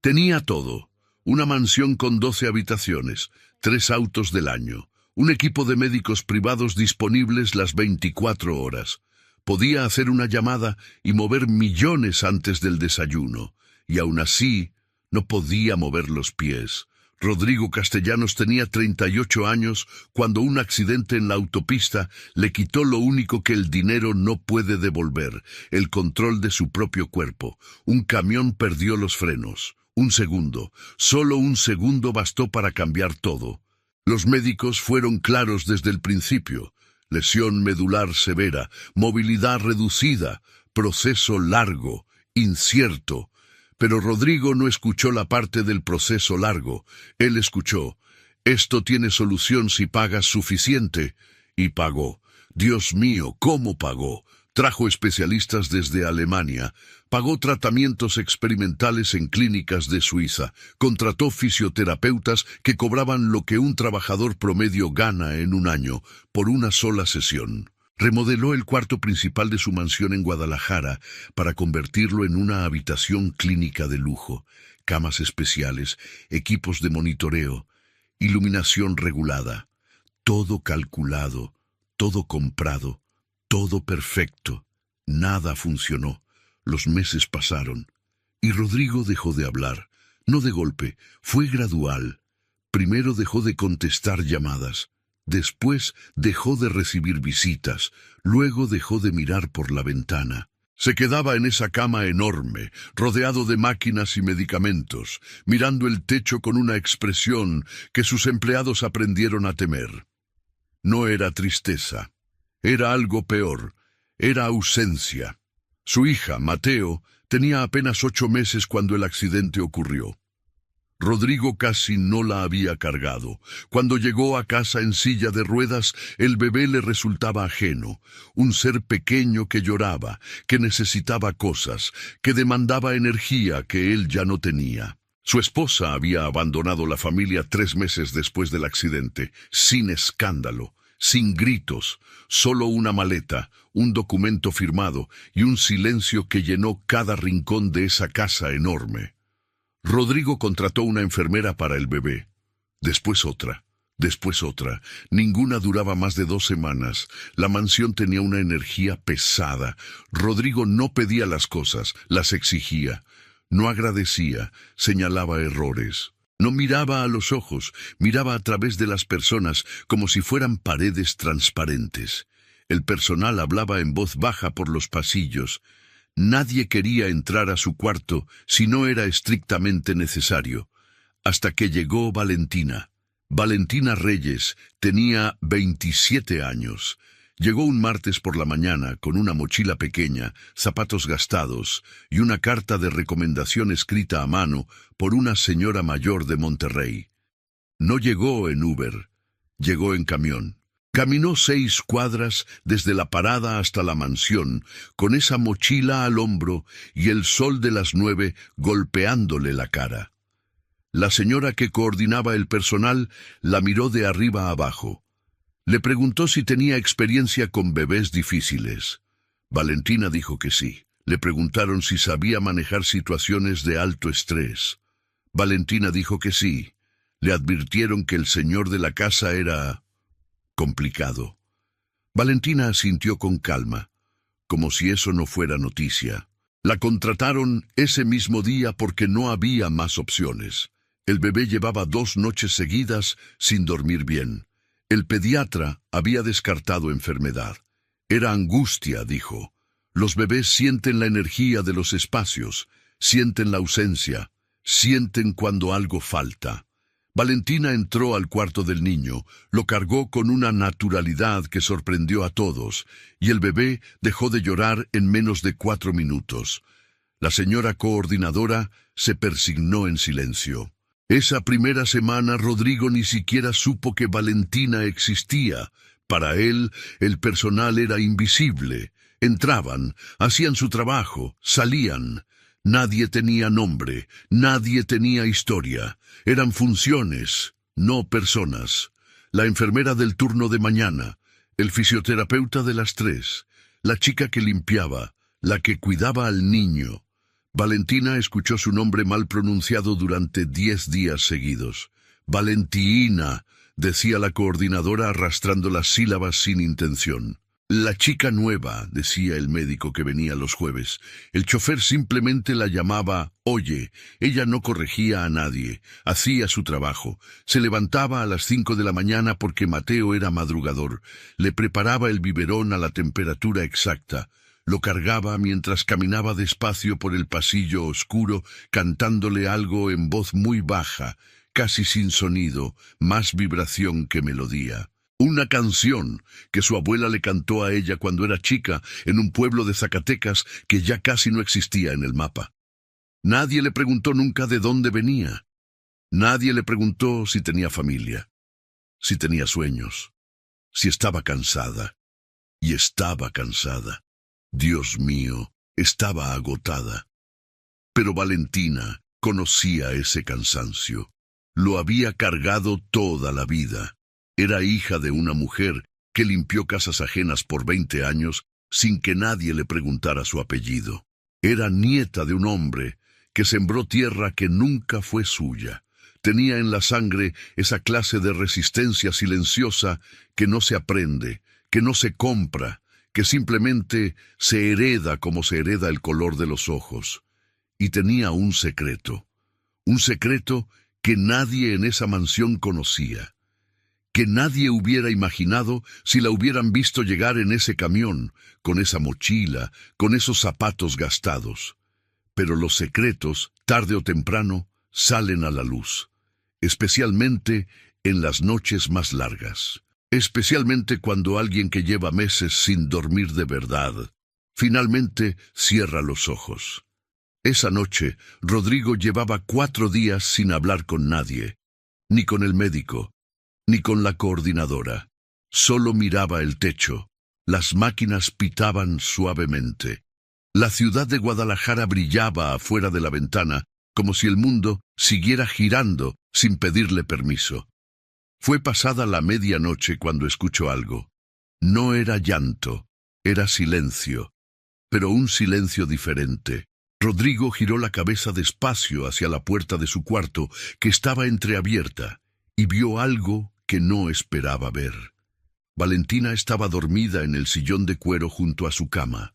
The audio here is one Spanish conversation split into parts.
Tenía todo: una mansión con 12 habitaciones, 3 autos del año, un equipo de médicos privados disponibles las 24 horas. Podía hacer una llamada y mover millones antes del desayuno, y aún así no podía mover los pies. Rodrigo Castellanos tenía 38 años cuando un accidente en la autopista le quitó lo único que el dinero no puede devolver: el control de su propio cuerpo. Un camión perdió los frenos. Un segundo, solo un segundo bastó para cambiar todo. Los médicos fueron claros desde el principio: lesión medular severa, movilidad reducida, proceso largo, incierto. Pero Rodrigo no escuchó la parte del proceso largo. Él escuchó: esto tiene solución si pagas suficiente. Y pagó. Dios mío, ¿cómo pagó? Trajo especialistas desde Alemania, pagó tratamientos experimentales en clínicas de Suiza, contrató fisioterapeutas que cobraban lo que un trabajador promedio gana en un año por una sola sesión. Remodeló el cuarto principal de su mansión en Guadalajara para convertirlo en una habitación clínica de lujo: camas especiales, equipos de monitoreo, iluminación regulada. Todo calculado, todo comprado, todo perfecto. Nada funcionó. Los meses pasaron y Rodrigo dejó de hablar. No de golpe, fue gradual. Primero dejó de contestar llamadas. Después dejó de recibir visitas, luego dejó de mirar por la ventana. Se quedaba en esa cama enorme, rodeado de máquinas y medicamentos, mirando el techo con una expresión que sus empleados aprendieron a temer. No era tristeza, era algo peor: era ausencia. Su hija, Mateo, tenía apenas 8 meses cuando el accidente ocurrió. Rodrigo casi no la había cargado. Cuando llegó a casa en silla de ruedas, el bebé le resultaba ajeno: un ser pequeño que lloraba, que necesitaba cosas, que demandaba energía que él ya no tenía. Su esposa había abandonado la familia 3 meses después del accidente, sin escándalo, sin gritos, solo una maleta, un documento firmado y un silencio que llenó cada rincón de esa casa enorme. Rodrigo contrató una enfermera para el bebé, después otra. Ninguna duraba más de 2 semanas. La mansión tenía una energía pesada. Rodrigo no pedía las cosas, las exigía. No agradecía, señalaba errores. No miraba a los ojos, miraba a través de las personas como si fueran paredes transparentes. El personal hablaba en voz baja por los pasillos. Nadie quería entrar a su cuarto si no era estrictamente necesario. Hasta que llegó Valentina. Valentina Reyes tenía 27 años. Llegó un martes por la mañana con una mochila pequeña, zapatos gastados y una carta de recomendación escrita a mano por una señora mayor de Monterrey. No llegó en Uber, llegó en camión. Caminó 6 cuadras desde la parada hasta la mansión, con esa mochila al hombro y el sol de las 9 golpeándole la cara. La señora que coordinaba el personal la miró de arriba a abajo. Le preguntó si tenía experiencia con bebés difíciles. Valentina dijo que sí. Le preguntaron si sabía manejar situaciones de alto estrés. Valentina dijo que sí. Le advirtieron que el señor de la casa era complicado. Valentina asintió con calma, como si eso no fuera noticia. La contrataron ese mismo día porque no había más opciones. El bebé llevaba 2 noches seguidas sin dormir bien. El pediatra había descartado enfermedad. Era angustia, dijo. Los bebés sienten la energía de los espacios, sienten la ausencia, sienten cuando algo falta. Valentina entró al cuarto del niño, lo cargó con una naturalidad que sorprendió a todos, y el bebé dejó de llorar en menos de 4 minutos. La señora coordinadora se persignó en silencio. Esa primera semana Rodrigo ni siquiera supo que Valentina existía. Para él, el personal era invisible. Entraban, hacían su trabajo, salían. Nadie tenía nombre, nadie tenía historia. Eran funciones, no personas. La enfermera del turno de mañana, el fisioterapeuta de las 3, la chica que limpiaba, la que cuidaba al niño. Valentina escuchó su nombre mal pronunciado durante 10 días seguidos. «Valentina», decía la coordinadora arrastrando las sílabas sin intención. «La chica nueva», decía el médico que venía los jueves. El chofer simplemente la llamaba «Oye». Ella no corregía a nadie, hacía su trabajo. Se levantaba a las 5 de la mañana porque Mateo era madrugador. Le preparaba el biberón a la temperatura exacta. Lo cargaba mientras caminaba despacio por el pasillo oscuro, cantándole algo en voz muy baja, casi sin sonido, más vibración que melodía. Una canción que su abuela le cantó a ella cuando era chica en un pueblo de Zacatecas que ya casi no existía en el mapa. Nadie le preguntó nunca de dónde venía. Nadie le preguntó si tenía familia, si tenía sueños, si estaba cansada. Y estaba cansada. Dios mío, estaba agotada. Pero Valentina conocía ese cansancio. Lo había cargado toda la vida. Era hija de una mujer que limpió casas ajenas por 20 años sin que nadie le preguntara su apellido. Era nieta de un hombre que sembró tierra que nunca fue suya. Tenía en la sangre esa clase de resistencia silenciosa que no se aprende, que no se compra, que simplemente se hereda como se hereda el color de los ojos. Y tenía un secreto que nadie en esa mansión conocía, que nadie hubiera imaginado si la hubieran visto llegar en ese camión, con esa mochila, con esos zapatos gastados. Pero los secretos, tarde o temprano, salen a la luz, especialmente en las noches más largas. Especialmente cuando alguien que lleva meses sin dormir de verdad, finalmente cierra los ojos. Esa noche, Rodrigo llevaba 4 días sin hablar con nadie, ni con el médico, ni con la coordinadora. Solo miraba el techo. Las máquinas pitaban suavemente. La ciudad de Guadalajara brillaba afuera de la ventana, como si el mundo siguiera girando sin pedirle permiso. Fue pasada la medianoche cuando escuchó algo. No era llanto, era silencio, pero un silencio diferente. Rodrigo giró la cabeza despacio hacia la puerta de su cuarto, que estaba entreabierta, y vio algo que no esperaba ver. Valentina estaba dormida en el sillón de cuero junto a su cama.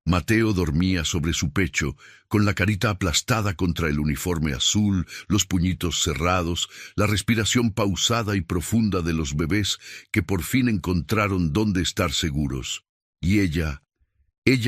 Mateo dormía sobre su pecho, con la carita aplastada contra el uniforme azul, los puñitos cerrados, la respiración pausada y profunda de los bebés que por fin encontraron dónde estar seguros. Y ella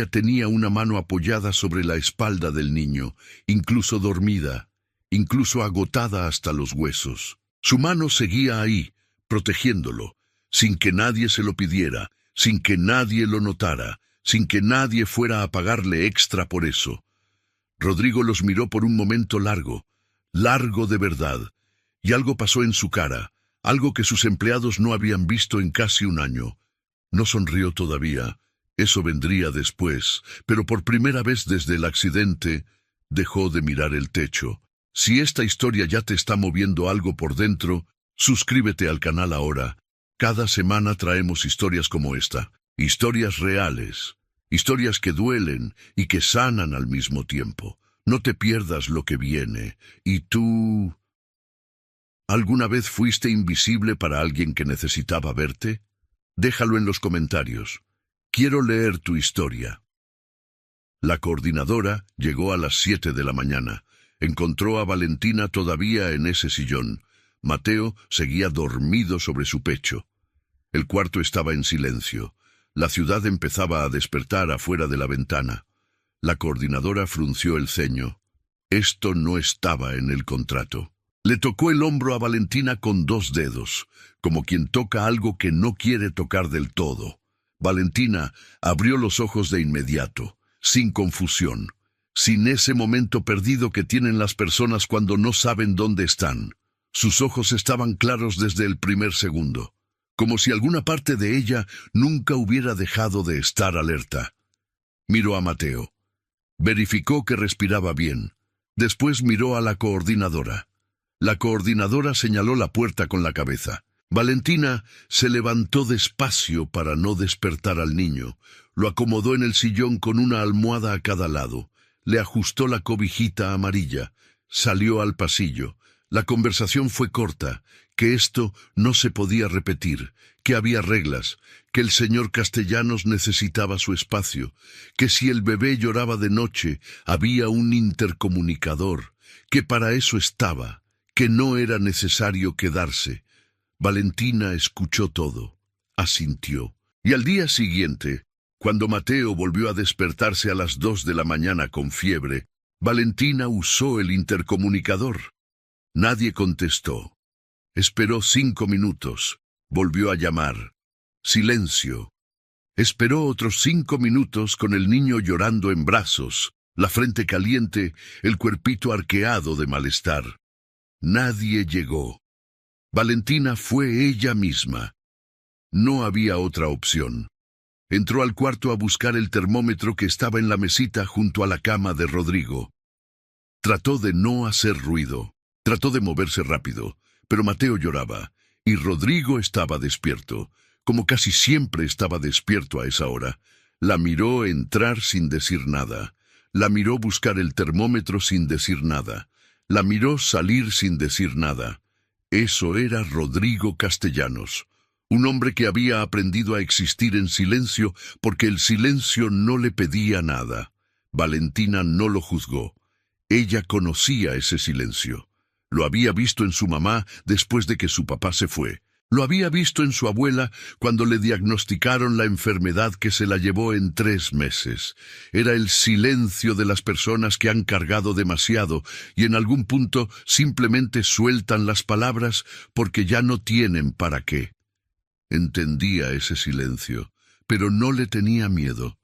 tenía una mano apoyada sobre la espalda del niño, incluso dormida, incluso agotada hasta los huesos. Su mano seguía ahí, protegiéndolo, sin que nadie se lo pidiera, sin que nadie lo notara, sin que nadie fuera a pagarle extra por eso. Rodrigo los miró por un momento largo de verdad, y algo pasó en su cara, algo que sus empleados no habían visto en casi un año. No sonrió todavía, eso vendría después, pero por primera vez desde el accidente, dejó de mirar el techo. Si esta historia ya te está moviendo algo por dentro, suscríbete al canal ahora. Cada semana traemos historias como esta. Historias reales, historias que duelen y que sanan al mismo tiempo. No te pierdas lo que viene. ¿Y tú? ¿Alguna vez fuiste invisible para alguien que necesitaba verte? Déjalo en los comentarios. Quiero leer tu historia. La coordinadora llegó a las 7 de la mañana. Encontró a Valentina todavía en ese sillón. Mateo seguía dormido sobre su pecho. El cuarto estaba en silencio. La ciudad empezaba a despertar afuera de la ventana. La coordinadora frunció el ceño. Esto no estaba en el contrato. Le tocó el hombro a Valentina con 2 dedos, como quien toca algo que no quiere tocar del todo. Valentina abrió los ojos de inmediato, sin confusión, sin ese momento perdido que tienen las personas cuando no saben dónde están. Sus ojos estaban claros desde el primer segundo, como si alguna parte de ella nunca hubiera dejado de estar alerta. Miró a Mateo. Verificó que respiraba bien. Después miró a la coordinadora. La coordinadora señaló la puerta con la cabeza. Valentina se levantó despacio para no despertar al niño. Lo acomodó en el sillón con una almohada a cada lado. le ajustó la cobijita amarilla, salió al pasillo. La conversación fue corta, que esto no se podía repetir, que había reglas, que el señor Castellanos necesitaba su espacio, que si el bebé lloraba de noche había un intercomunicador, que para eso estaba, que no era necesario quedarse. Valentina escuchó todo, asintió. Y al día siguiente, cuando Mateo volvió a despertarse a las 2 de la mañana con fiebre, Valentina usó el intercomunicador. Nadie contestó. Esperó 5 minutos. Volvió a llamar. Silencio. Esperó otros 5 minutos con el niño llorando en brazos, la frente caliente, el cuerpito arqueado de malestar. Nadie llegó. Valentina fue ella misma. No había otra opción. Entró al cuarto a buscar el termómetro que estaba en la mesita junto a la cama de Rodrigo. Trató de no hacer ruido. Trató de moverse rápido, pero Mateo lloraba, y Rodrigo estaba despierto, como casi siempre estaba despierto a esa hora. La miró entrar sin decir nada. La miró buscar el termómetro sin decir nada. La miró salir sin decir nada. Eso era Rodrigo Castellanos, un hombre que había aprendido a existir en silencio porque el silencio no le pedía nada. Valentina no lo juzgó. Ella conocía ese silencio. Lo había visto en su mamá después de que su papá se fue. Lo había visto en su abuela cuando le diagnosticaron la enfermedad que se la llevó en 3 meses. Era el silencio de las personas que han cargado demasiado y en algún punto simplemente sueltan las palabras porque ya no tienen para qué. Entendía ese silencio, pero no le tenía miedo.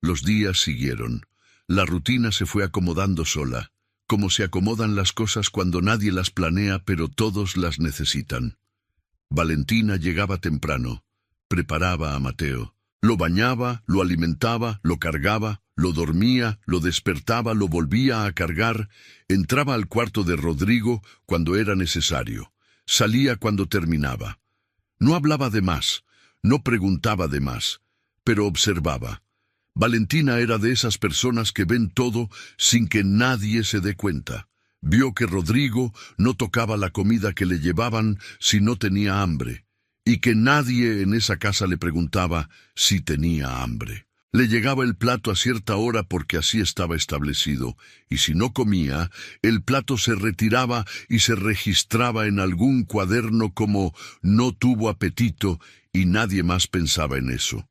Los días siguieron. La rutina se fue acomodando sola, como se acomodan las cosas cuando nadie las planea pero todos las necesitan. Valentina llegaba temprano, preparaba a Mateo, lo bañaba, lo alimentaba, lo cargaba, lo dormía, lo despertaba, lo volvía a cargar, entraba al cuarto de Rodrigo cuando era necesario, salía cuando terminaba. No hablaba de más, no preguntaba de más, pero observaba. Valentina era de esas personas que ven todo sin que nadie se dé cuenta. Vio que Rodrigo no tocaba la comida que le llevaban si no tenía hambre, y que nadie en esa casa le preguntaba si tenía hambre. Le llegaba el plato a cierta hora porque así estaba establecido, y si no comía, el plato se retiraba y se registraba en algún cuaderno como no tuvo apetito, y nadie más pensaba en eso.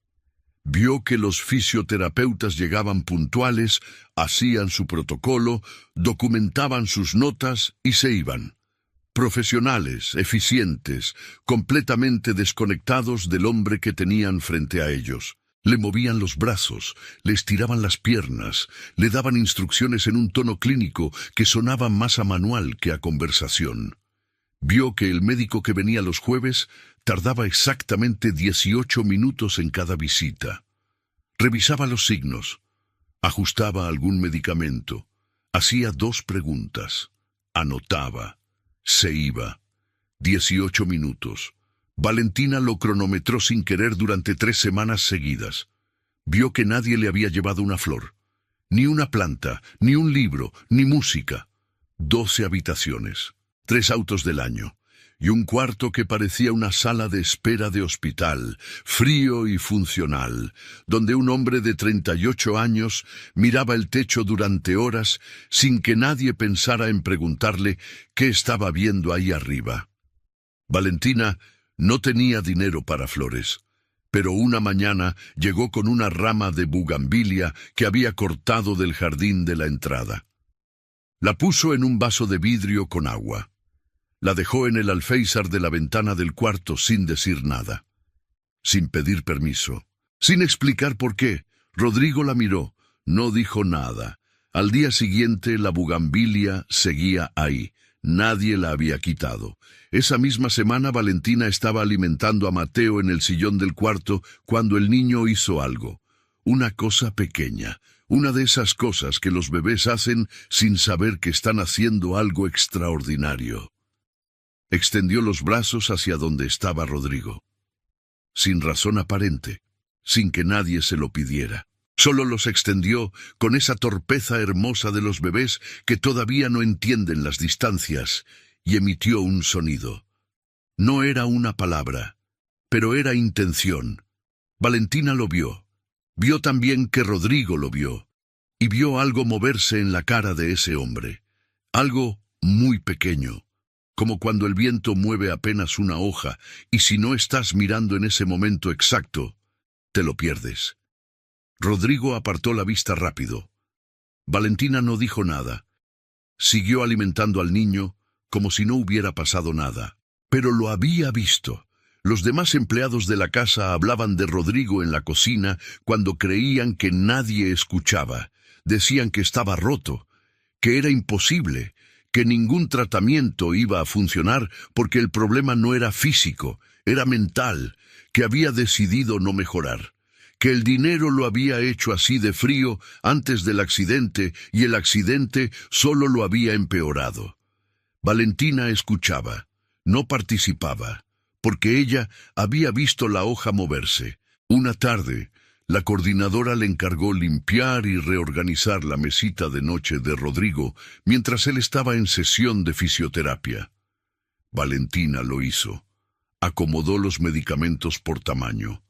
Vio que los fisioterapeutas llegaban puntuales, hacían su protocolo, documentaban sus notas y se iban. Profesionales, eficientes, completamente desconectados del hombre que tenían frente a ellos. Le movían los brazos, le estiraban las piernas, le daban instrucciones en un tono clínico que sonaba más a manual que a conversación. Vio que el médico que venía los jueves tardaba exactamente 18 minutos en cada visita. Revisaba los signos, ajustaba algún medicamento, hacía 2 preguntas, anotaba, se iba. 18 minutos. Valentina lo cronometró sin querer durante 3 semanas seguidas. Vio que nadie le había llevado una flor, ni una planta, ni un libro, ni música. 12 habitaciones. 3 autos del año, y un cuarto que parecía una sala de espera de hospital, frío y funcional, donde un hombre de 38 años miraba el techo durante horas sin que nadie pensara en preguntarle qué estaba viendo ahí arriba. Valentina no tenía dinero para flores, pero una mañana llegó con una rama de bugambilia que había cortado del jardín de la entrada. La puso en un vaso de vidrio con agua. La dejó en el alféizar de la ventana del cuarto sin decir nada, sin pedir permiso, sin explicar por qué. Rodrigo la miró, no dijo nada. Al día siguiente la bugambilia seguía ahí, nadie la había quitado. Esa misma semana Valentina estaba alimentando a Mateo en el sillón del cuarto cuando el niño hizo algo. Una cosa pequeña, una de esas cosas que los bebés hacen sin saber que están haciendo algo extraordinario. Extendió los brazos hacia donde estaba Rodrigo, sin razón aparente, sin que nadie se lo pidiera. Solo los extendió con esa torpeza hermosa de los bebés que todavía no entienden las distancias, y emitió un sonido. No era una palabra, pero era intención. Valentina lo vio. Vio también que Rodrigo lo vio, y vio algo moverse en la cara de ese hombre. Algo muy pequeño, como cuando el viento mueve apenas una hoja, y si no estás mirando en ese momento exacto, te lo pierdes. Rodrigo apartó la vista rápido. Valentina no dijo nada. Siguió alimentando al niño como si no hubiera pasado nada. Pero lo había visto. Los demás empleados de la casa hablaban de Rodrigo en la cocina cuando creían que nadie escuchaba. Decían que estaba roto, que era imposible, que ningún tratamiento iba a funcionar porque el problema no era físico, era mental, que había decidido no mejorar, que el dinero lo había hecho así de frío antes del accidente y el accidente solo lo había empeorado. Valentina escuchaba, no participaba, porque ella había visto la hoja moverse. Una tarde, la coordinadora le encargó limpiar y reorganizar la mesita de noche de Rodrigo mientras él estaba en sesión de fisioterapia. Valentina lo hizo. Acomodó los medicamentos por tamaño.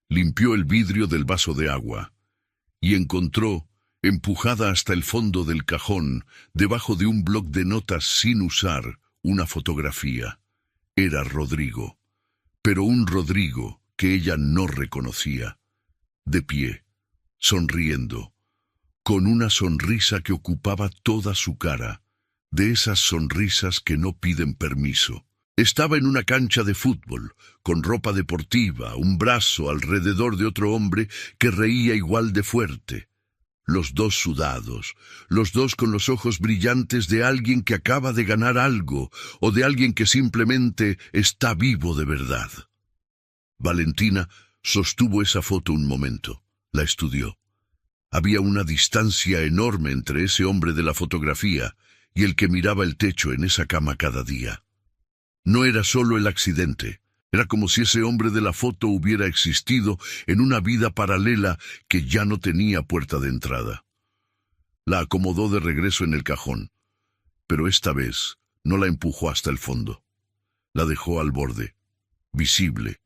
Limpió el vidrio del vaso de agua y encontró, empujada hasta el fondo del cajón, debajo de un bloc de notas sin usar, una fotografía. Era Rodrigo, pero un Rodrigo que ella no reconocía. De pie, sonriendo, con una sonrisa que ocupaba toda su cara, de esas sonrisas que no piden permiso. Estaba en una cancha de fútbol, con ropa deportiva, un brazo alrededor de otro hombre que reía igual de fuerte. Los dos sudados, los dos con los ojos brillantes de alguien que acaba de ganar algo o de alguien que simplemente está vivo de verdad. Valentina sostuvo esa foto un momento, la estudió. Había una distancia enorme entre ese hombre de la fotografía y el que miraba el techo en esa cama cada día. No era solo el accidente, era como si ese hombre de la foto hubiera existido en una vida paralela que ya no tenía puerta de entrada. La acomodó de regreso en el cajón, pero esta vez no la empujó hasta el fondo. La dejó al borde, visible,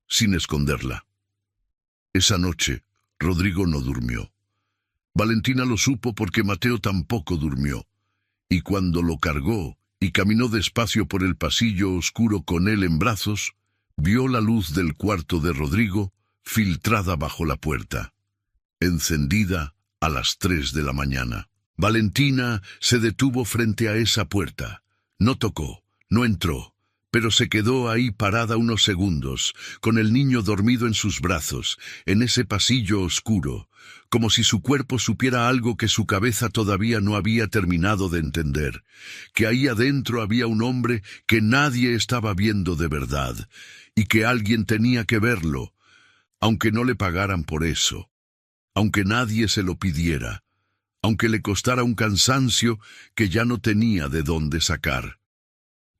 sin esconderla. Esa noche, Rodrigo no durmió. Valentina lo supo porque Mateo tampoco durmió, y cuando lo cargó y caminó despacio por el pasillo oscuro con él en brazos, vio la luz del cuarto de Rodrigo filtrada bajo la puerta, encendida a las 3 de la mañana. Valentina se detuvo frente a esa puerta. No tocó, no entró, pero se quedó ahí parada unos segundos, con el niño dormido en sus brazos, en ese pasillo oscuro, como si su cuerpo supiera algo que su cabeza todavía no había terminado de entender, que ahí adentro había un hombre que nadie estaba viendo de verdad, y que alguien tenía que verlo, aunque no le pagaran por eso, aunque nadie se lo pidiera, aunque le costara un cansancio que ya no tenía de dónde sacar.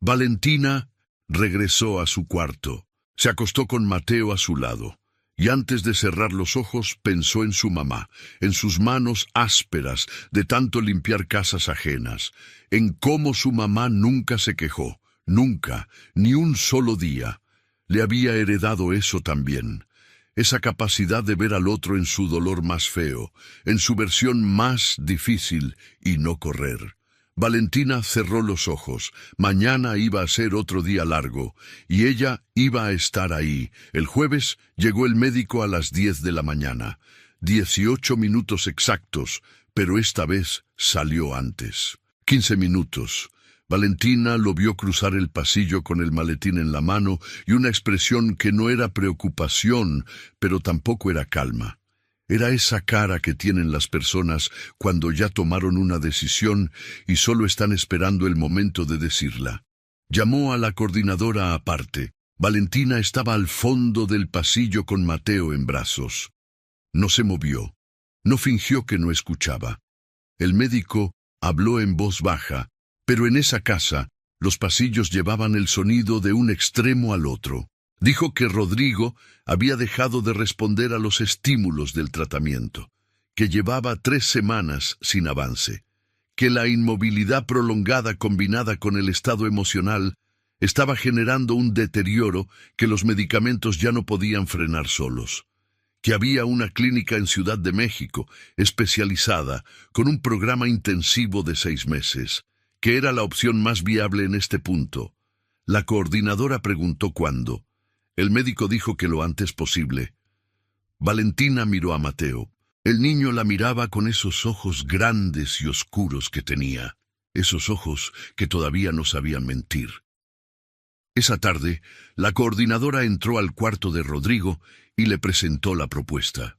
Valentina regresó a su cuarto, se acostó con Mateo a su lado, y antes de cerrar los ojos pensó en su mamá, en sus manos ásperas de tanto limpiar casas ajenas, en cómo su mamá nunca se quejó, nunca, ni un solo día. Le había heredado eso también, esa capacidad de ver al otro en su dolor más feo, en su versión más difícil y no correr. Valentina cerró los ojos. Mañana iba a ser otro día largo, y ella iba a estar ahí. El jueves llegó el médico a las 10 de la mañana. 18 minutos exactos, pero esta vez salió antes. 15 minutos. Valentina lo vio cruzar el pasillo con el maletín en la mano y una expresión que no era preocupación, pero tampoco era calma. Era esa cara que tienen las personas cuando ya tomaron una decisión y solo están esperando el momento de decirla. Llamó a la coordinadora aparte. Valentina estaba al fondo del pasillo con Mateo en brazos. No se movió. No fingió que no escuchaba. El médico habló en voz baja, pero en esa casa los pasillos llevaban el sonido de un extremo al otro. Dijo que Rodrigo había dejado de responder a los estímulos del tratamiento, que llevaba 3 semanas sin avance, que la inmovilidad prolongada combinada con el estado emocional estaba generando un deterioro que los medicamentos ya no podían frenar solos, que había una clínica en Ciudad de México especializada con un programa intensivo de 6 meses, que era la opción más viable en este punto. La coordinadora preguntó cuándo. El médico dijo que lo antes posible. Valentina miró a Mateo. El niño la miraba con esos ojos grandes y oscuros que tenía, esos ojos que todavía no sabían mentir. Esa tarde, la coordinadora entró al cuarto de Rodrigo y le presentó la propuesta.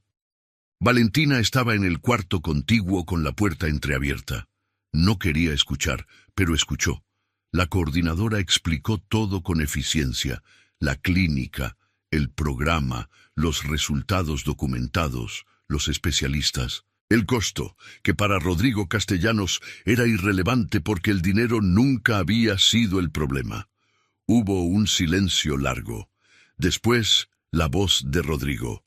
Valentina estaba en el cuarto contiguo con la puerta entreabierta. No quería escuchar, pero escuchó. La coordinadora explicó todo con eficiencia: la clínica, el programa, los resultados documentados, los especialistas. El costo, que para Rodrigo Castellanos era irrelevante porque el dinero nunca había sido el problema. Hubo un silencio largo. Después, la voz de Rodrigo,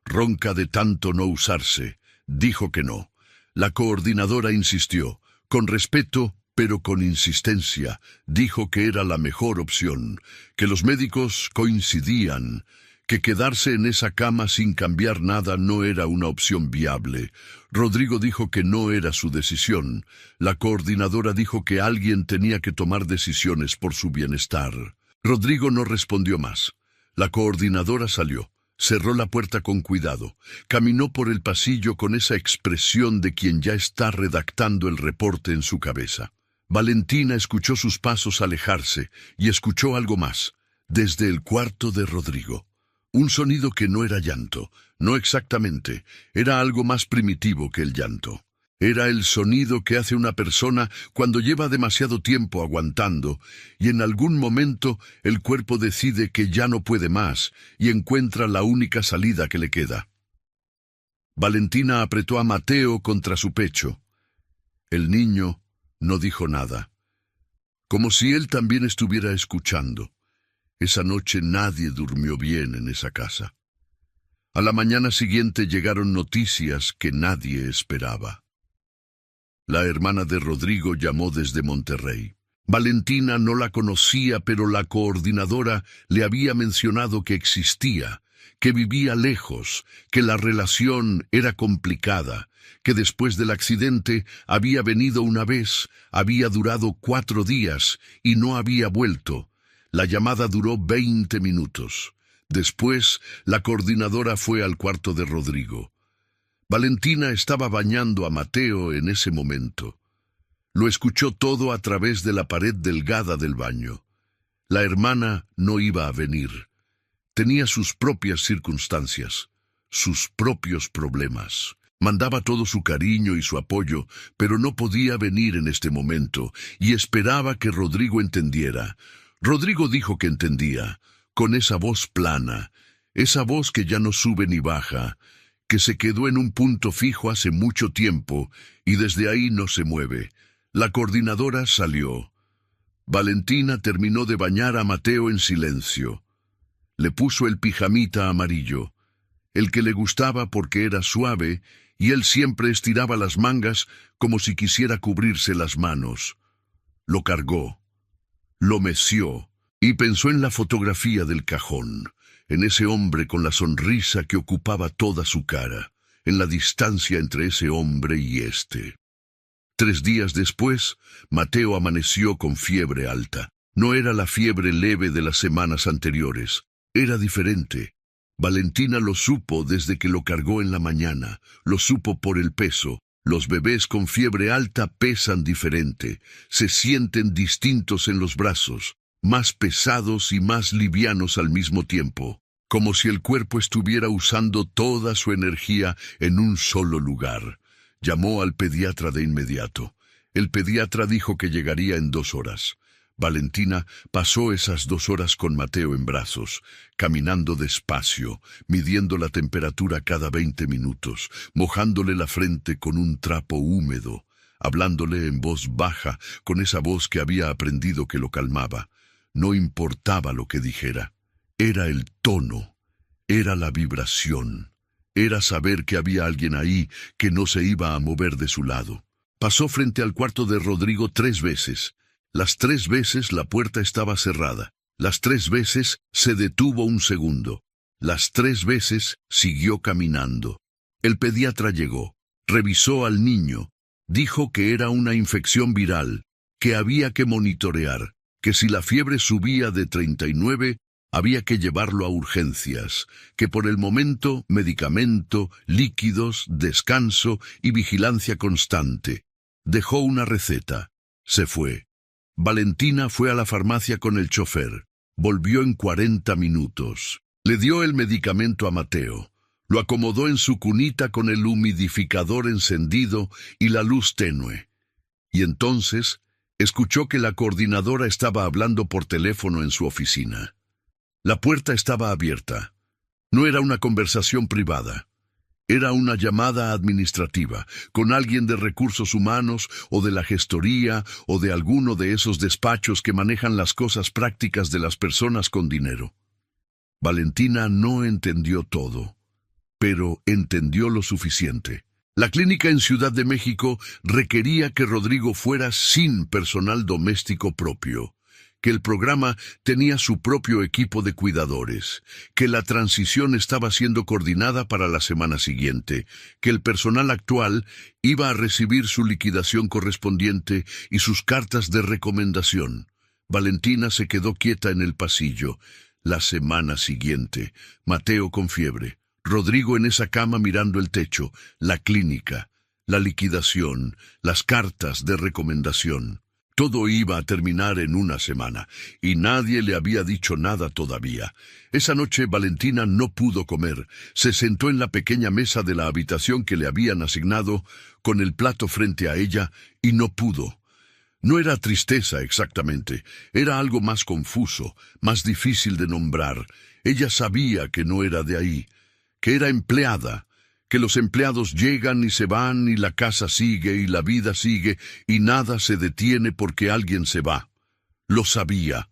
ronca de tanto no usarse, dijo que no. La coordinadora insistió, con respeto, pero con insistencia, dijo que era la mejor opción, que los médicos coincidían, que quedarse en esa cama sin cambiar nada no era una opción viable. Rodrigo dijo que no era su decisión. La coordinadora dijo que alguien tenía que tomar decisiones por su bienestar. Rodrigo no respondió más. La coordinadora salió, cerró la puerta con cuidado, caminó por el pasillo con esa expresión de quien ya está redactando el reporte en su cabeza. Valentina escuchó sus pasos alejarse y escuchó algo más, desde el cuarto de Rodrigo. Un sonido que no era llanto, no exactamente, era algo más primitivo que el llanto. Era el sonido que hace una persona cuando lleva demasiado tiempo aguantando y en algún momento el cuerpo decide que ya no puede más y encuentra la única salida que le queda. Valentina apretó a Mateo contra su pecho. El niño no dijo nada, como si él también estuviera escuchando. Esa noche nadie durmió bien en esa casa. A la mañana siguiente llegaron noticias que nadie esperaba. La hermana de Rodrigo llamó desde Monterrey. Valentina no la conocía, pero la coordinadora le había mencionado que existía, que vivía lejos, que la relación era complicada, que después del accidente había venido una vez, había durado 4 días y no había vuelto. La llamada duró 20 minutos. Después, la coordinadora fue al cuarto de Rodrigo. Valentina estaba bañando a Mateo en ese momento. Lo escuchó todo a través de la pared delgada del baño. La hermana no iba a venir. Tenía sus propias circunstancias, sus propios problemas. Mandaba todo su cariño y su apoyo, pero no podía venir en este momento, y esperaba que Rodrigo entendiera. Rodrigo dijo que entendía, con esa voz plana, esa voz que ya no sube ni baja, que se quedó en un punto fijo hace mucho tiempo y desde ahí no se mueve. La coordinadora salió. Valentina terminó de bañar a Mateo en silencio. Le puso el pijamita amarillo, el que le gustaba porque era suave, y él siempre estiraba las mangas como si quisiera cubrirse las manos. Lo cargó, lo meció, y pensó en la fotografía del cajón, en ese hombre con la sonrisa que ocupaba toda su cara, en la distancia entre ese hombre y éste. 3 días después, Mateo amaneció con fiebre alta. No era la fiebre leve de las semanas anteriores, era diferente. Valentina lo supo desde que lo cargó en la mañana, lo supo por el peso. Los bebés con fiebre alta pesan diferente, se sienten distintos en los brazos, más pesados y más livianos al mismo tiempo, como si el cuerpo estuviera usando toda su energía en un solo lugar. Llamó al pediatra de inmediato. El pediatra dijo que llegaría en 2 horas. Valentina pasó esas 2 horas con Mateo en brazos, caminando despacio, midiendo la temperatura cada 20 minutos, mojándole la frente con un trapo húmedo, hablándole en voz baja, con esa voz que había aprendido que lo calmaba. No importaba lo que dijera. Era el tono, era la vibración, era saber que había alguien ahí que no se iba a mover de su lado. Pasó frente al cuarto de Rodrigo 3 veces. Las 3 veces la puerta estaba cerrada. Las 3 veces se detuvo un segundo. Las 3 veces siguió caminando. El pediatra llegó, revisó al niño, dijo que era una infección viral, que había que monitorear, que si la fiebre subía de 39, había que llevarlo a urgencias, que por el momento medicamento, líquidos, descanso y vigilancia constante. Dejó una receta. Se fue. Valentina fue a la farmacia con el chofer. Volvió en 40 minutos. Le dio el medicamento a Mateo. Lo acomodó en su cunita con el humidificador encendido y la luz tenue. Y entonces escuchó que la coordinadora estaba hablando por teléfono en su oficina. La puerta estaba abierta. No era una conversación privada. Era una llamada administrativa, con alguien de recursos humanos o de la gestoría o de alguno de esos despachos que manejan las cosas prácticas de las personas con dinero. Valentina no entendió todo, pero entendió lo suficiente. La clínica en Ciudad de México requería que Rodrigo fuera sin personal doméstico propio, que el programa tenía su propio equipo de cuidadores, que la transición estaba siendo coordinada para la semana siguiente, que el personal actual iba a recibir su liquidación correspondiente y sus cartas de recomendación. Valentina se quedó quieta en el pasillo. La semana siguiente, Mateo con fiebre, Rodrigo en esa cama mirando el techo, la clínica, la liquidación, las cartas de recomendación. Todo iba a terminar en una semana, y nadie le había dicho nada todavía. Esa noche Valentina no pudo comer. Se sentó en la pequeña mesa de la habitación que le habían asignado, con el plato frente a ella, y no pudo. No era tristeza exactamente, era algo más confuso, más difícil de nombrar. Ella sabía que no era de ahí, que era empleada, que los empleados llegan y se van y la casa sigue y la vida sigue y nada se detiene porque alguien se va. Lo sabía.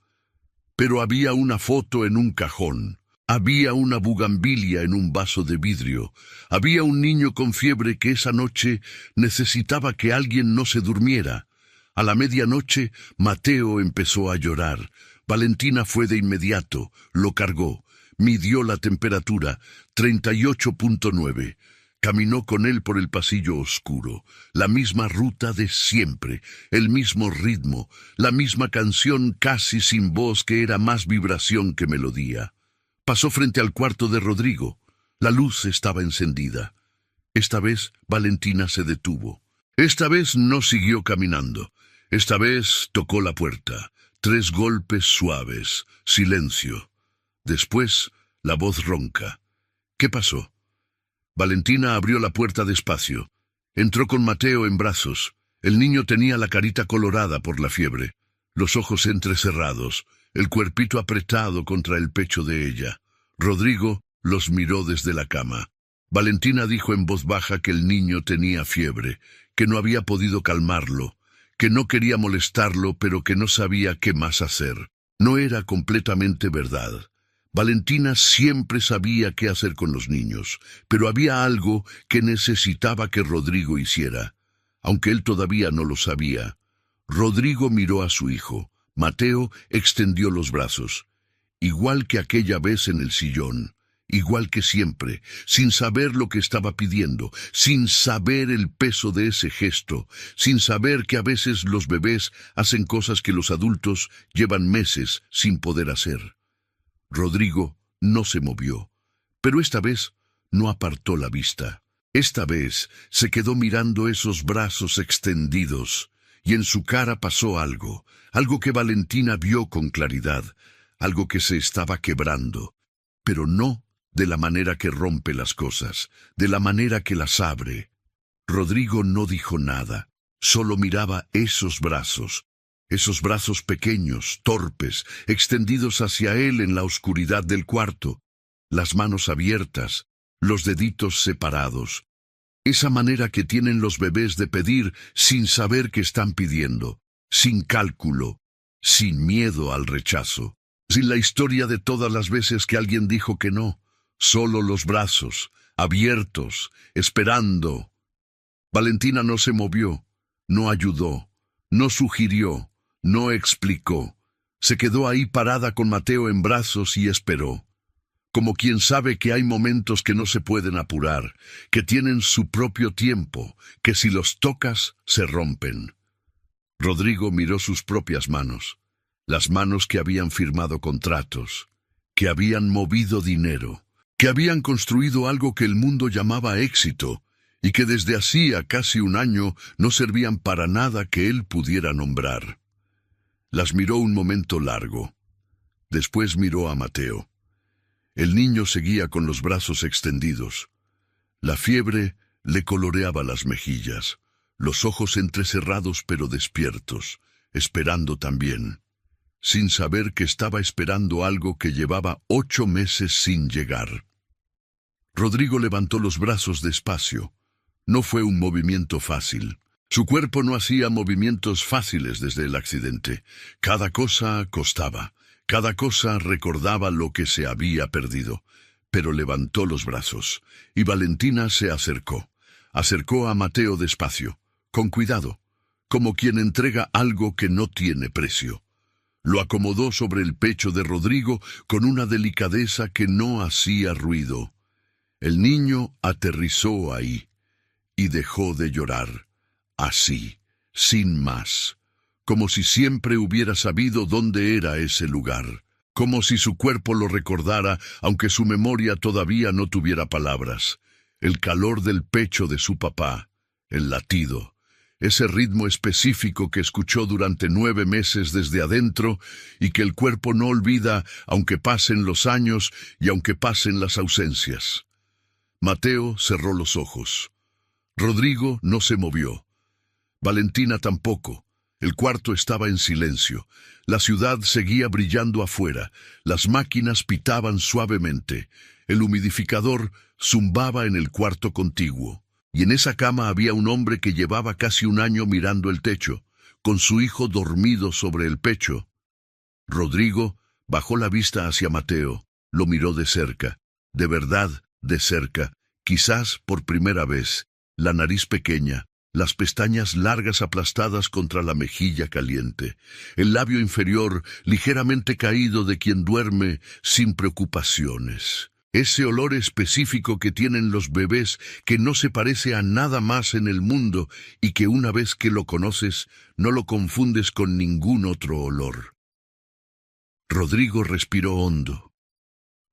Pero había una foto en un cajón. Había una bugambilia en un vaso de vidrio. Había un niño con fiebre que esa noche necesitaba que alguien no se durmiera. A la medianoche, Mateo empezó a llorar. Valentina fue de inmediato, lo cargó. Midió la temperatura, 38.9. Caminó con él por el pasillo oscuro, la misma ruta de siempre, el mismo ritmo, la misma canción casi sin voz que era más vibración que melodía. Pasó frente al cuarto de Rodrigo. La luz estaba encendida. Esta vez Valentina se detuvo. Esta vez no siguió caminando. Esta vez tocó la puerta. 3 golpes suaves. Silencio. Después, la voz ronca. ¿Qué pasó? Valentina abrió la puerta despacio. Entró con Mateo en brazos. El niño tenía la carita colorada por la fiebre, los ojos entrecerrados, el cuerpito apretado contra el pecho de ella. Rodrigo los miró desde la cama. Valentina dijo en voz baja que el niño tenía fiebre, que no había podido calmarlo, que no quería molestarlo, pero que no sabía qué más hacer. No era completamente verdad. Valentina siempre sabía qué hacer con los niños, pero había algo que necesitaba que Rodrigo hiciera, aunque él todavía no lo sabía. Rodrigo miró a su hijo. Mateo extendió los brazos, igual que aquella vez en el sillón, igual que siempre, sin saber lo que estaba pidiendo, sin saber el peso de ese gesto, sin saber que a veces los bebés hacen cosas que los adultos llevan meses sin poder hacer. Rodrigo no se movió, pero esta vez no apartó la vista. Esta vez se quedó mirando esos brazos extendidos, y en su cara pasó algo, algo que Valentina vio con claridad, algo que se estaba quebrando, pero no de la manera que rompe las cosas, de la manera que las abre. Rodrigo no dijo nada, solo miraba esos brazos pequeños, torpes, extendidos hacia él en la oscuridad del cuarto, las manos abiertas, los deditos separados. Esa manera que tienen los bebés de pedir sin saber qué están pidiendo, sin cálculo, sin miedo al rechazo. sin la historia de todas las veces que alguien dijo que no, solo los brazos, abiertos, esperando. Valentina no se movió, no ayudó, no sugirió, no explicó. Se quedó ahí parada con Mateo en brazos y esperó. Como quien sabe que hay momentos que no se pueden apurar, que tienen su propio tiempo, que si los tocas, se rompen. Rodrigo miró sus propias manos, las manos que habían firmado contratos, que habían movido dinero, que habían construido algo que el mundo llamaba éxito, y que desde hacía casi un año no servían para nada que él pudiera nombrar. Las miró un momento largo. Después miró a Mateo. El niño seguía con los brazos extendidos. La fiebre le coloreaba las mejillas, los ojos entrecerrados pero despiertos, esperando también, sin saber que estaba esperando algo que llevaba 8 meses sin llegar. Rodrigo levantó los brazos despacio. No fue un movimiento fácil. Su cuerpo no hacía movimientos fáciles desde el accidente. Cada cosa costaba. Cada cosa recordaba lo que se había perdido, pero levantó los brazos, y Valentina se acercó. Acercó a Mateo despacio, con cuidado, como quien entrega algo que no tiene precio. Lo acomodó sobre el pecho de Rodrigo con una delicadeza que no hacía ruido. El niño aterrizó ahí, y dejó de llorar, así, sin más. Como si siempre hubiera sabido dónde era ese lugar, como si su cuerpo lo recordara, aunque su memoria todavía no tuviera palabras. El calor del pecho de su papá, el latido, ese ritmo específico que escuchó durante 9 meses desde adentro y que el cuerpo no olvida aunque pasen los años y aunque pasen las ausencias. Mateo cerró los ojos. Rodrigo no se movió. Valentina tampoco. El cuarto estaba en silencio. La ciudad seguía brillando afuera. Las máquinas pitaban suavemente. El humidificador zumbaba en el cuarto contiguo. Y en esa cama había un hombre que llevaba casi un año mirando el techo, con su hijo dormido sobre el pecho. Rodrigo bajó la vista hacia Mateo. Lo miró de cerca. De verdad, de cerca. Quizás por primera vez. La nariz pequeña. Las pestañas largas aplastadas contra la mejilla caliente, el labio inferior ligeramente caído de quien duerme sin preocupaciones. Ese olor específico que tienen los bebés que no se parece a nada más en el mundo y que una vez que lo conoces no lo confundes con ningún otro olor. Rodrigo respiró hondo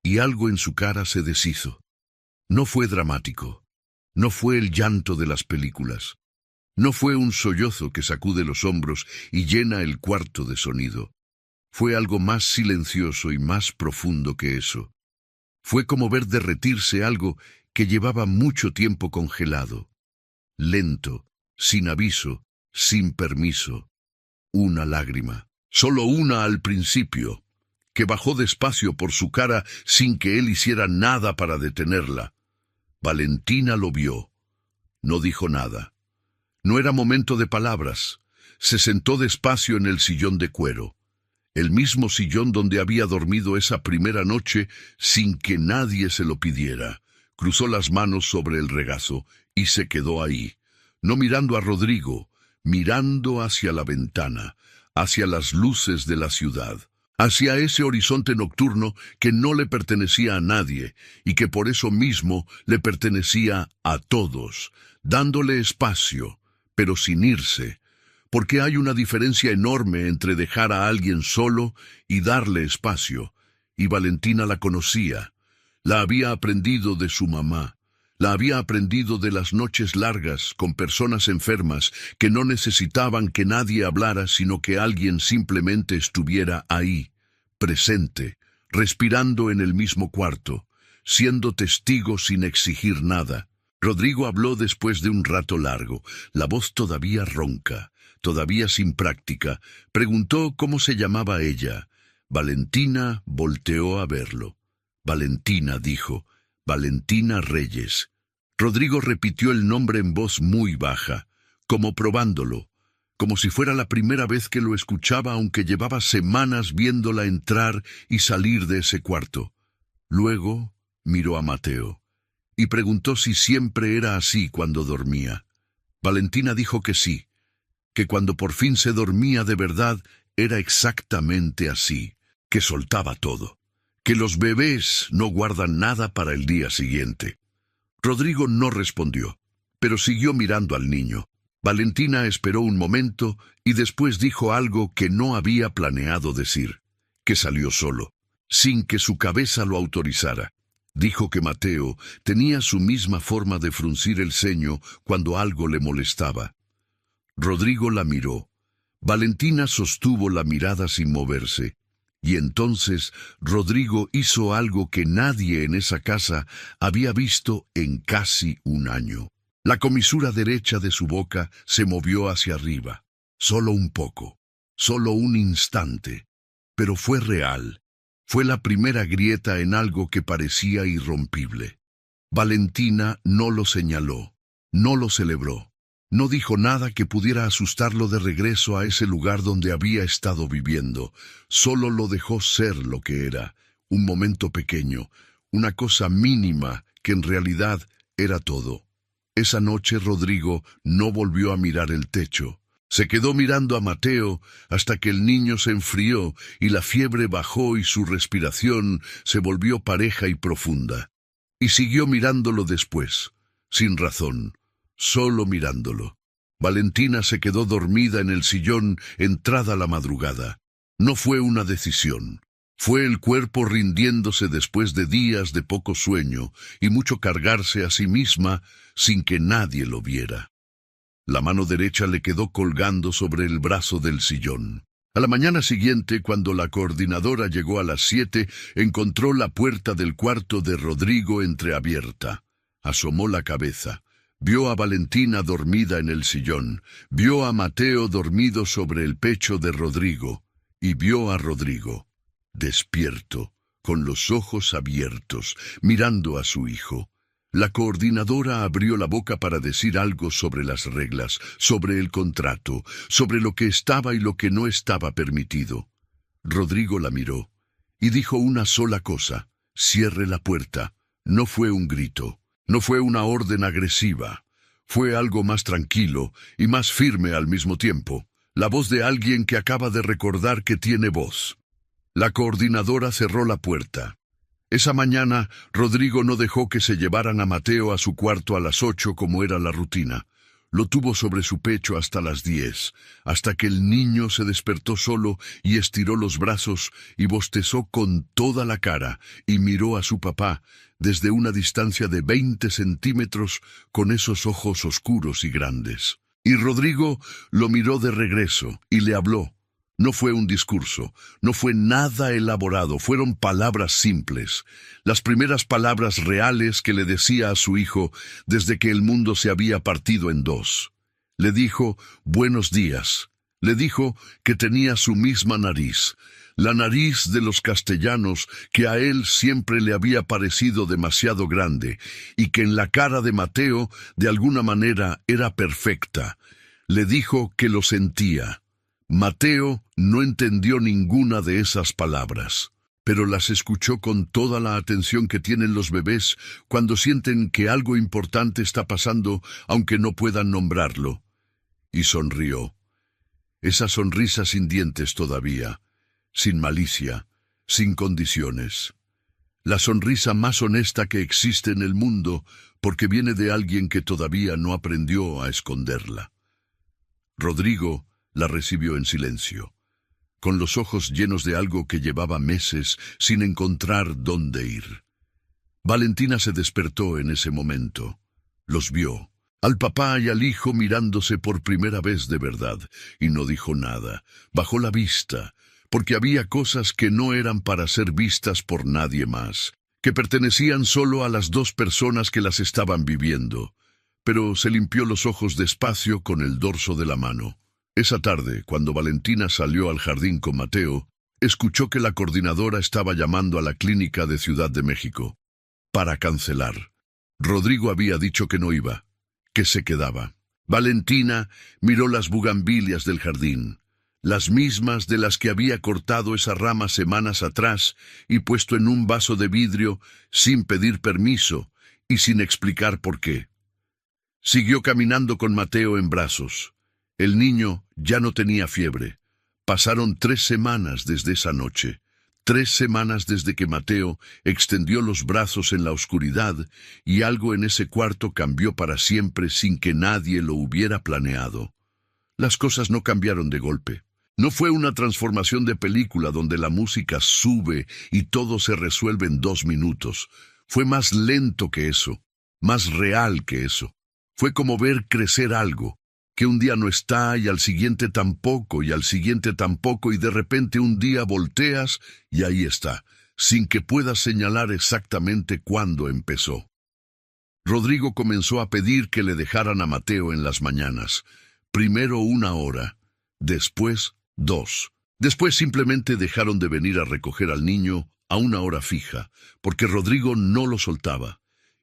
y algo en su cara se deshizo. No fue dramático, no fue el llanto de las películas. No fue un sollozo que sacude los hombros y llena el cuarto de sonido. Fue algo más silencioso y más profundo que eso. Fue como ver derretirse algo que llevaba mucho tiempo congelado. Lento, sin aviso, sin permiso. Una lágrima, solo una al principio, que bajó despacio por su cara sin que él hiciera nada para detenerla. Valentina lo vio. No dijo nada. No era momento de palabras. Se sentó despacio en el sillón de cuero, el mismo sillón donde había dormido esa primera noche sin que nadie se lo pidiera. Cruzó las manos sobre el regazo y se quedó ahí, no mirando a Rodrigo, mirando hacia la ventana, hacia las luces de la ciudad, hacia ese horizonte nocturno que no le pertenecía a nadie y que por eso mismo le pertenecía a todos, dándole espacio, pero sin irse, porque hay una diferencia enorme entre dejar a alguien solo y darle espacio, y Valentina la conocía, la había aprendido de su mamá, la había aprendido de las noches largas con personas enfermas que no necesitaban que nadie hablara, sino que alguien simplemente estuviera ahí, presente, respirando en el mismo cuarto, siendo testigo sin exigir nada. Rodrigo habló después de un rato largo, la voz todavía ronca, todavía sin práctica. Preguntó cómo se llamaba ella. Valentina volteó a verlo. Valentina, dijo. Valentina Reyes. Rodrigo repitió el nombre en voz muy baja, como probándolo, como si fuera la primera vez que lo escuchaba, aunque llevaba semanas viéndola entrar y salir de ese cuarto. Luego miró a Mateo y preguntó si siempre era así cuando dormía. Valentina dijo que sí, que cuando por fin se dormía de verdad era exactamente así, que soltaba todo, que los bebés no guardan nada para el día siguiente. Rodrigo no respondió, pero siguió mirando al niño. Valentina esperó un momento y después dijo algo que no había planeado decir, que salió solo, sin que su cabeza lo autorizara. Dijo que Mateo tenía su misma forma de fruncir el ceño cuando algo le molestaba. Rodrigo la miró. Valentina sostuvo la mirada sin moverse. Y entonces Rodrigo hizo algo que nadie en esa casa había visto en casi un año. La comisura derecha de su boca se movió hacia arriba, solo un poco, solo un instante, pero fue real. Fue la primera grieta en algo que parecía irrompible. Valentina no lo señaló, no lo celebró, no dijo nada que pudiera asustarlo de regreso a ese lugar donde había estado viviendo. Solo lo dejó ser lo que era, un momento pequeño, una cosa mínima que en realidad era todo. Esa noche Rodrigo no volvió a mirar el techo. Se quedó mirando a Mateo hasta que el niño se enfrió y la fiebre bajó y su respiración se volvió pareja y profunda. Y siguió mirándolo después, sin razón, solo mirándolo. Valentina se quedó dormida en el sillón entrada la madrugada. No fue una decisión. Fue el cuerpo rindiéndose después de días de poco sueño y mucho cargarse a sí misma sin que nadie lo viera. La mano derecha le quedó colgando sobre el brazo del sillón. A la mañana siguiente, cuando la coordinadora llegó a las 7, encontró la puerta del cuarto de Rodrigo entreabierta. Asomó la cabeza. Vio a Valentina dormida en el sillón. Vio a Mateo dormido sobre el pecho de Rodrigo. Y vio a Rodrigo, despierto, con los ojos abiertos, mirando a su hijo. La coordinadora abrió la boca para decir algo sobre las reglas, sobre el contrato, sobre lo que estaba y lo que no estaba permitido. Rodrigo la miró y dijo una sola cosa: cierre la puerta. No fue un grito, no fue una orden agresiva. Fue algo más tranquilo y más firme al mismo tiempo. La voz de alguien que acaba de recordar que tiene voz. La coordinadora cerró la puerta. Esa mañana, Rodrigo no dejó que se llevaran a Mateo a su cuarto a las 8 como era la rutina. Lo tuvo sobre su pecho hasta las 10, hasta que el niño se despertó solo y estiró los brazos y bostezó con toda la cara y miró a su papá desde una distancia de 20 centímetros con esos ojos oscuros y grandes. Y Rodrigo lo miró de regreso y le habló. No fue un discurso, no fue nada elaborado, fueron palabras simples, las primeras palabras reales que le decía a su hijo desde que el mundo se había partido en dos. Le dijo buenos días, le dijo que tenía su misma nariz, la nariz de los castellanos que a él siempre le había parecido demasiado grande y que en la cara de Mateo de alguna manera era perfecta. Le dijo que lo sentía. Mateo no entendió ninguna de esas palabras, pero las escuchó con toda la atención que tienen los bebés cuando sienten que algo importante está pasando, aunque no puedan nombrarlo. Y sonrió. Esa sonrisa sin dientes todavía, sin malicia, sin condiciones. La sonrisa más honesta que existe en el mundo, porque viene de alguien que todavía no aprendió a esconderla. Rodrigo la recibió en silencio, con los ojos llenos de algo que llevaba meses sin encontrar dónde ir. Valentina se despertó en ese momento. Los vio, al papá y al hijo mirándose por primera vez de verdad, y no dijo nada. Bajó la vista, porque había cosas que no eran para ser vistas por nadie más, que pertenecían solo a las dos personas que las estaban viviendo. Pero se limpió los ojos despacio con el dorso de la mano. Esa tarde, cuando Valentina salió al jardín con Mateo, escuchó que la coordinadora estaba llamando a la clínica de Ciudad de México para cancelar. Rodrigo había dicho que no iba, que se quedaba. Valentina miró las bugambilias del jardín, las mismas de las que había cortado esa rama semanas atrás y puesto en un vaso de vidrio sin pedir permiso y sin explicar por qué. Siguió caminando con Mateo en brazos. El niño ya no tenía fiebre. Pasaron 3 semanas desde esa noche. 3 semanas desde que Mateo extendió los brazos en la oscuridad y algo en ese cuarto cambió para siempre sin que nadie lo hubiera planeado. Las cosas no cambiaron de golpe. No fue una transformación de película donde la música sube y todo se resuelve en 2 minutos. Fue más lento que eso, más real que eso. Fue como ver crecer algo, que un día no está y al siguiente tampoco y al siguiente tampoco y de repente un día volteas y ahí está, sin que puedas señalar exactamente cuándo empezó. Rodrigo comenzó a pedir que le dejaran a Mateo en las mañanas. Primero 1 hora, después 2. Después simplemente dejaron de venir a recoger al niño a 1 hora fija, porque Rodrigo no lo soltaba.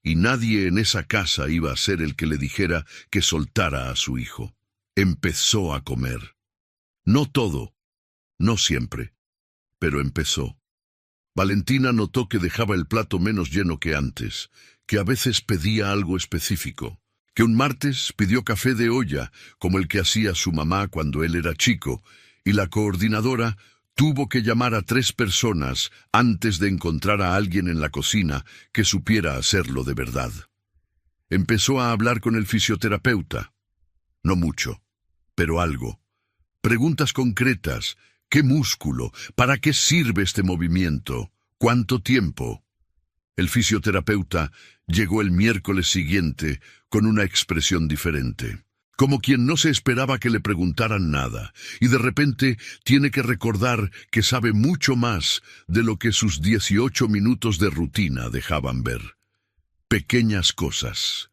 Y nadie en esa casa iba a ser el que le dijera que soltara a su hijo. Empezó a comer. No todo, no siempre, pero empezó. Valentina notó que dejaba el plato menos lleno que antes, que a veces pedía algo específico, que un martes pidió café de olla, como el que hacía su mamá cuando él era chico, y la coordinadora tuvo que llamar a 3 personas antes de encontrar a alguien en la cocina que supiera hacerlo de verdad. Empezó a hablar con el fisioterapeuta. No mucho, pero algo. Preguntas concretas. ¿Qué músculo? ¿Para qué sirve este movimiento? ¿Cuánto tiempo? El fisioterapeuta llegó el miércoles siguiente con una expresión diferente. Como quien no se esperaba que le preguntaran nada, y de repente tiene que recordar que sabe mucho más de lo que sus 18 minutos de rutina dejaban ver. Pequeñas cosas.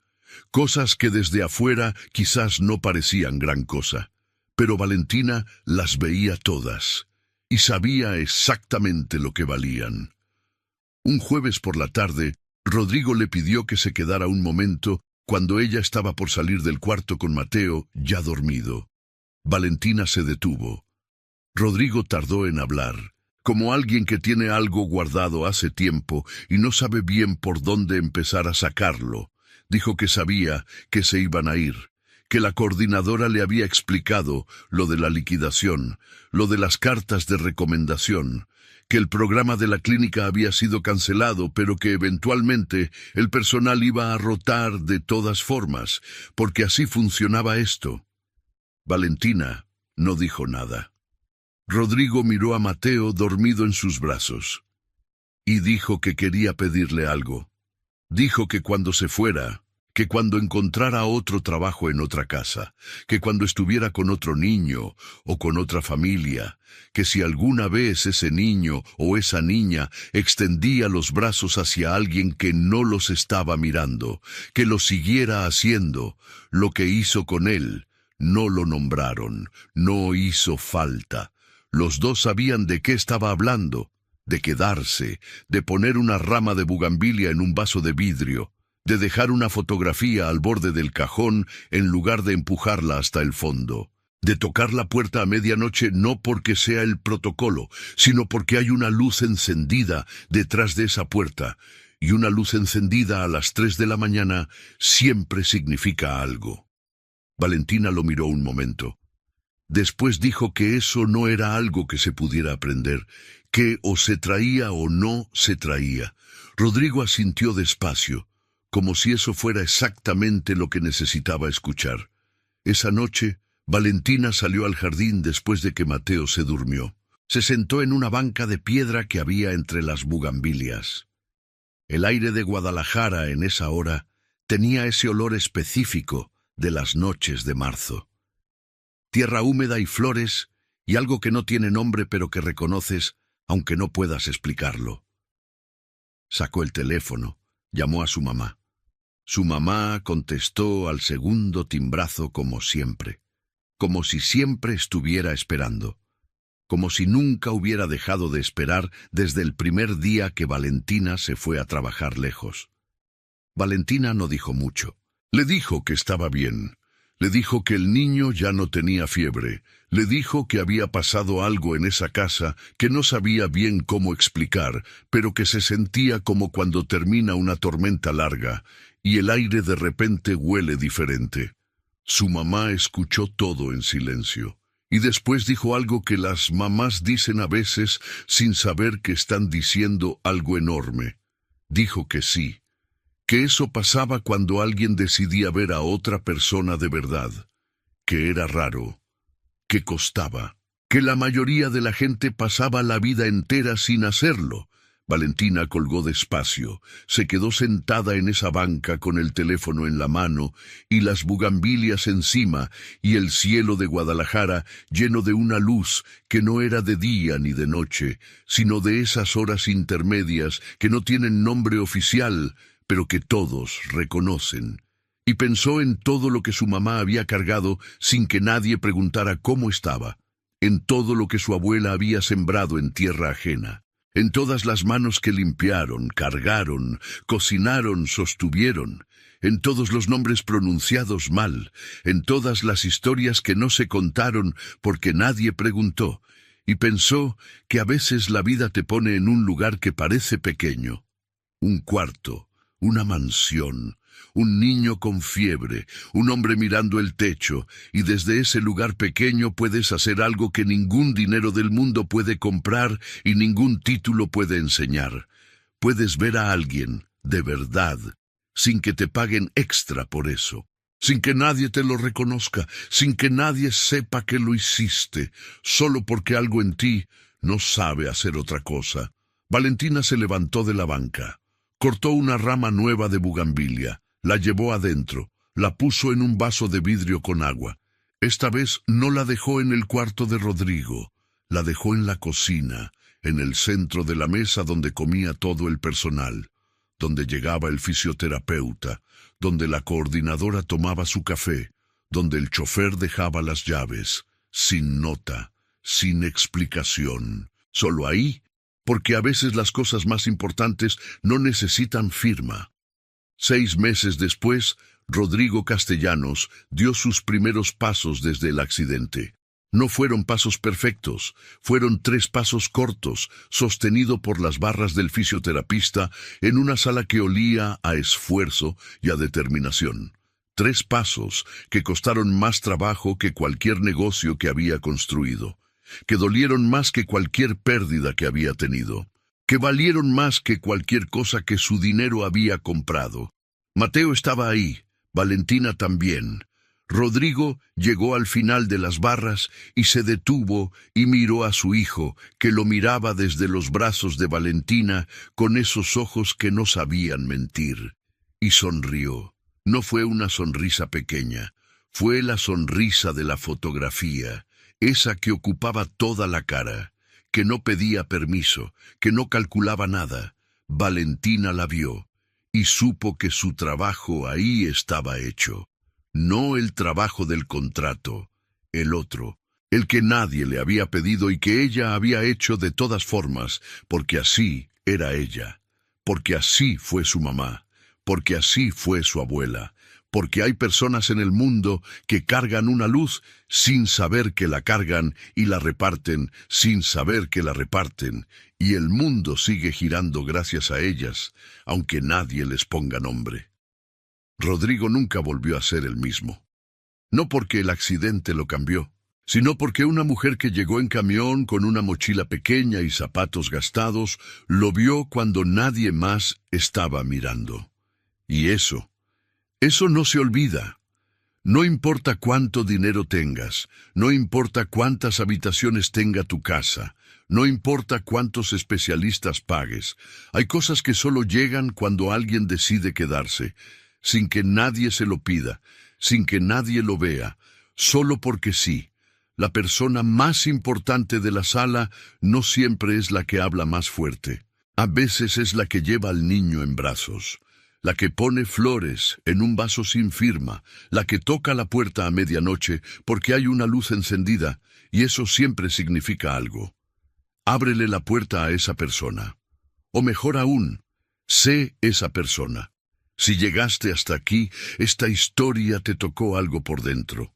Cosas que desde afuera quizás no parecían gran cosa, pero Valentina las veía todas, y sabía exactamente lo que valían. Un jueves por la tarde, Rodrigo le pidió que se quedara un momento cuando ella estaba por salir del cuarto con Mateo, ya dormido. Valentina se detuvo. Rodrigo tardó en hablar, como alguien que tiene algo guardado hace tiempo y no sabe bien por dónde empezar a sacarlo. Dijo que sabía que se iban a ir, que la coordinadora le había explicado lo de la liquidación, lo de las cartas de recomendación, que el programa de la clínica había sido cancelado, pero que eventualmente el personal iba a rotar de todas formas, porque así funcionaba esto. Valentina no dijo nada. Rodrigo miró a Mateo dormido en sus brazos, y dijo que quería pedirle algo. Dijo que cuando se fuera, que cuando encontrara otro trabajo en otra casa, que cuando estuviera con otro niño o con otra familia, que si alguna vez ese niño o esa niña extendía los brazos hacia alguien que no los estaba mirando, que lo siguiera haciendo, lo que hizo con él, no lo nombraron, no hizo falta. Los dos sabían de qué estaba hablando, de quedarse, de poner una rama de bugambilia en un vaso de vidrio, de dejar una fotografía al borde del cajón en lugar de empujarla hasta el fondo, de tocar la puerta a medianoche no porque sea el protocolo, sino porque hay una luz encendida detrás de esa puerta, y una luz encendida a las 3 de la mañana siempre significa algo. Valentina lo miró un momento. Después dijo que eso no era algo que se pudiera aprender, que o se traía o no se traía. Rodrigo asintió despacio, como si eso fuera exactamente lo que necesitaba escuchar. Esa noche, Valentina salió al jardín después de que Mateo se durmió. Se sentó en una banca de piedra que había entre las bugambilias. El aire de Guadalajara en esa hora tenía ese olor específico de las noches de marzo. Tierra húmeda y flores, y algo que no tiene nombre pero que reconoces, aunque no puedas explicarlo. Sacó el teléfono, llamó a su mamá. Su mamá contestó al segundo timbrazo como siempre, como si siempre estuviera esperando, como si nunca hubiera dejado de esperar desde el primer día que Valentina se fue a trabajar lejos. Valentina no dijo mucho. Le dijo que estaba bien. Le dijo que el niño ya no tenía fiebre. Le dijo que había pasado algo en esa casa que no sabía bien cómo explicar, pero que se sentía como cuando termina una tormenta larga y el aire de repente huele diferente. Su mamá escuchó todo en silencio. Y después dijo algo que las mamás dicen a veces sin saber que están diciendo algo enorme. Dijo que sí, que eso pasaba cuando alguien decidía ver a otra persona de verdad, que era raro, que costaba, que la mayoría de la gente pasaba la vida entera sin hacerlo. Valentina colgó despacio, se quedó sentada en esa banca con el teléfono en la mano y las bugambilias encima y el cielo de Guadalajara lleno de una luz que no era de día ni de noche, sino de esas horas intermedias que no tienen nombre oficial, pero que todos reconocen. Y pensó en todo lo que su mamá había cargado sin que nadie preguntara cómo estaba, en todo lo que su abuela había sembrado en tierra ajena. En todas las manos que limpiaron, cargaron, cocinaron, sostuvieron, en todos los nombres pronunciados mal, en todas las historias que no se contaron porque nadie preguntó, y pensó que a veces la vida te pone en un lugar que parece pequeño, un cuarto, una mansión, un niño con fiebre, un hombre mirando el techo, y desde ese lugar pequeño puedes hacer algo que ningún dinero del mundo puede comprar y ningún título puede enseñar. Puedes ver a alguien, de verdad, sin que te paguen extra por eso, sin que nadie te lo reconozca, sin que nadie sepa que lo hiciste, solo porque algo en ti no sabe hacer otra cosa. Valentina se levantó de la banca, cortó una rama nueva de bugambilia, la llevó adentro, la puso en un vaso de vidrio con agua. Esta vez no la dejó en el cuarto de Rodrigo, la dejó en la cocina, en el centro de la mesa donde comía todo el personal, donde llegaba el fisioterapeuta, donde la coordinadora tomaba su café, donde el chofer dejaba las llaves, sin nota, sin explicación, solo ahí, porque a veces las cosas más importantes no necesitan firma. 6 meses después, Rodrigo Castellanos dio sus primeros pasos desde el accidente. No fueron pasos perfectos, fueron 3 pasos cortos, sostenido por las barras del fisioterapista en una sala que olía a esfuerzo y a determinación. 3 pasos que costaron más trabajo que cualquier negocio que había construido, que dolieron más que cualquier pérdida que había tenido, que valieron más que cualquier cosa que su dinero había comprado. Mateo estaba ahí, Valentina también. Rodrigo llegó al final de las barras y se detuvo y miró a su hijo, que lo miraba desde los brazos de Valentina con esos ojos que no sabían mentir. Y sonrió. No fue una sonrisa pequeña, fue la sonrisa de la fotografía, esa que ocupaba toda la cara, que no pedía permiso, que no calculaba nada. Valentina la vio y supo que su trabajo ahí estaba hecho. No el trabajo del contrato, el otro, el que nadie le había pedido y que ella había hecho de todas formas, porque así era ella, porque así fue su mamá, porque así fue su abuela, porque hay personas en el mundo que cargan una luz sin saber que la cargan y la reparten sin saber que la reparten, y el mundo sigue girando gracias a ellas, aunque nadie les ponga nombre. Rodrigo nunca volvió a ser el mismo. No porque el accidente lo cambió, sino porque una mujer que llegó en camión con una mochila pequeña y zapatos gastados, lo vio cuando nadie más estaba mirando. Y eso no se olvida. No importa cuánto dinero tengas, no importa cuántas habitaciones tenga tu casa, no importa cuántos especialistas pagues, hay cosas que solo llegan cuando alguien decide quedarse, sin que nadie se lo pida, sin que nadie lo vea, solo porque sí. La persona más importante de la sala no siempre es la que habla más fuerte. A veces es la que lleva al niño en brazos, la que pone flores en un vaso sin firma, la que toca la puerta a medianoche porque hay una luz encendida, y eso siempre significa algo. Ábrele la puerta a esa persona. O mejor aún, sé esa persona. Si llegaste hasta aquí, esta historia te tocó algo por dentro.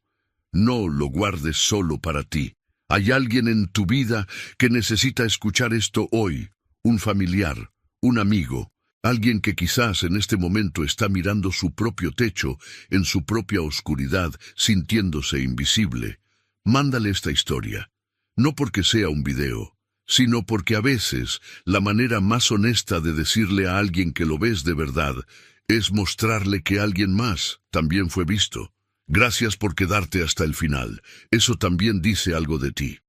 No lo guardes solo para ti. Hay alguien en tu vida que necesita escuchar esto hoy. Un familiar, un amigo, alguien que quizás en este momento está mirando su propio techo, en su propia oscuridad, sintiéndose invisible. Mándale esta historia. No porque sea un video, sino porque a veces la manera más honesta de decirle a alguien que lo ves de verdad es mostrarle que alguien más también fue visto. Gracias por quedarte hasta el final. Eso también dice algo de ti.